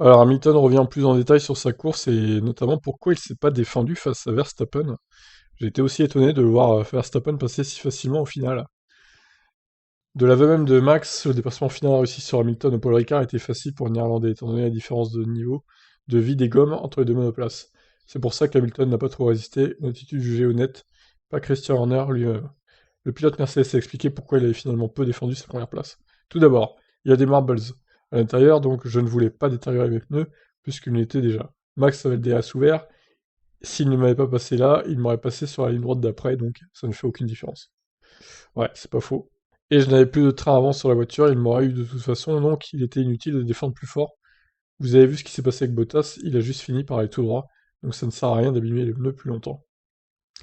Alors Hamilton revient plus en détail sur sa course et notamment pourquoi il s'est pas défendu face à Verstappen. J'ai été aussi étonné de le voir Verstappen passer si facilement au final. De l'aveu même de Max, le dépassement final réussi sur Hamilton au Paul Ricard était facile pour le Néerlandais, étant donné la différence de niveau de vie des gommes entre les deux monoplaces. C'est pour ça qu'Hamilton n'a pas trop résisté, une attitude jugée honnête, pas Christian Horner lui-même. Le pilote Mercedes a expliqué pourquoi il avait finalement peu défendu sa première place. Tout d'abord, il y a des marbles à l'intérieur, donc je ne voulais pas détériorer mes pneus, puisqu'ils l'étaient déjà. Max avait le DRS ouvert, s'il ne m'avait pas passé là, il m'aurait passé sur la ligne droite d'après, donc ça ne fait aucune différence. Ouais, c'est pas faux. Et je n'avais plus de train avant sur la voiture, il m'aurait eu de toute façon, donc il était inutile de défendre plus fort. Vous avez vu ce qui s'est passé avec Bottas, il a juste fini par aller tout droit, donc ça ne sert à rien d'abîmer les pneus plus longtemps.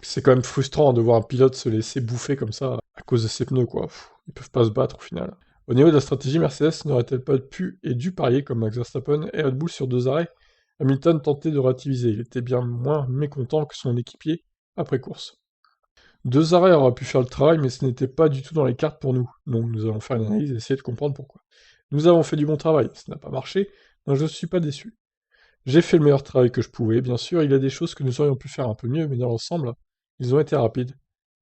C'est quand même frustrant de voir un pilote se laisser bouffer comme ça à cause de ses pneus, quoi. Ils peuvent pas se battre au final. Au niveau de la stratégie, Mercedes n'aurait-elle pas pu et dû parier comme Max Verstappen et Red Bull sur 2 arrêts? Hamilton tentait de relativiser, il était bien moins mécontent que son équipier après course. 2 arrêts auraient pu faire le travail, mais ce n'était pas du tout dans les cartes pour nous. Donc nous allons faire une analyse et essayer de comprendre pourquoi. Nous avons fait du bon travail, ça n'a pas marché, donc je ne suis pas déçu. J'ai fait le meilleur travail que je pouvais, bien sûr, il y a des choses que nous aurions pu faire un peu mieux, mais dans l'ensemble, ils ont été rapides.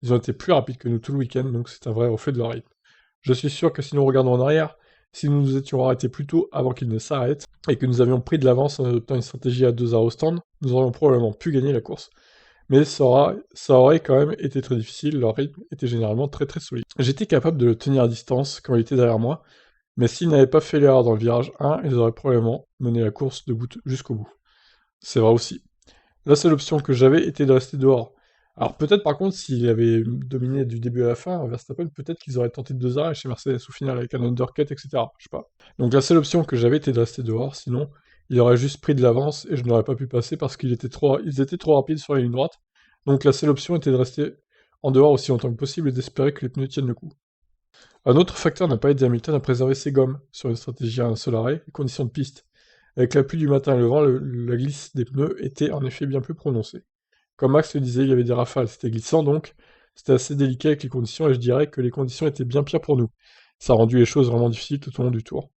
Ils ont été plus rapides que nous tout le week-end, donc c'est un vrai reflet de leur rythme. Je suis sûr que si nous regardons en arrière, si nous nous étions arrêtés plus tôt avant qu'ils ne s'arrêtent, et que nous avions pris de l'avance en adoptant une stratégie à 2 arrêts au stand, nous aurions probablement pu gagner la course. Mais ça aurait quand même été très difficile, leur rythme était généralement très très solide. J'étais capable de le tenir à distance quand il était derrière moi, mais s'ils n'avaient pas fait l'erreur dans le virage 1, ils auraient probablement mené la course jusqu'au bout. C'est vrai aussi. La seule option que j'avais était de rester dehors. Alors peut-être par contre, s'il avait dominé du début à la fin, Verstappen, peut-être qu'ils auraient tenté 2 arrêts chez Mercedes au final avec un undercut, etc. Je sais pas. Donc la seule option que j'avais était de rester dehors, sinon il aurait juste pris de l'avance et je n'aurais pas pu passer parce ils étaient trop rapides sur la ligne droite. Donc la seule option était de rester en dehors aussi longtemps que possible et d'espérer que les pneus tiennent le coup. Un autre facteur n'a pas aidé Hamilton à préserver ses gommes sur une stratégie à un seul arrêt, les conditions de piste. Avec la pluie du matin et le vent, la glisse des pneus était en effet bien plus prononcée. Comme Max le disait, il y avait des rafales, c'était glissant donc, c'était assez délicat avec les conditions et je dirais que les conditions étaient bien pires pour nous. Ça a rendu les choses vraiment difficiles tout au long du tour.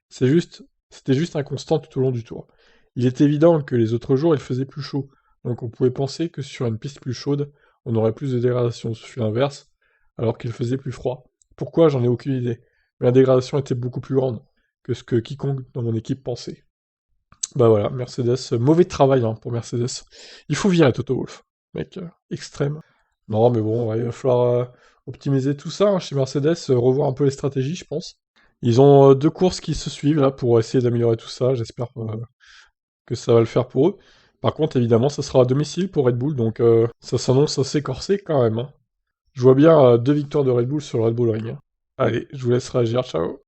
C'était juste inconstant tout au long du tour. Il est évident que les autres jours il faisait plus chaud, donc on pouvait penser que sur une piste plus chaude, on aurait plus de dégradation, ce fut l'inverse, alors qu'il faisait plus froid. Pourquoi, j'en ai aucune idée, mais la dégradation était beaucoup plus grande que ce que quiconque dans mon équipe pensait. Bah voilà, Mercedes, mauvais travail hein, pour Mercedes. Il faut virer Toto Wolff, mec, extrême. Non, mais bon, ouais, il va falloir optimiser tout ça hein, chez Mercedes, revoir un peu les stratégies, je pense. Ils ont 2 courses qui se suivent là pour essayer d'améliorer tout ça. J'espère que ça va le faire pour eux. Par contre, évidemment, ça sera à domicile pour Red Bull, donc ça s'annonce assez corsé quand même. Hein. Je vois bien 2 victoires de Red Bull sur le Red Bull Ring. Hein. Allez, je vous laisse réagir, ciao.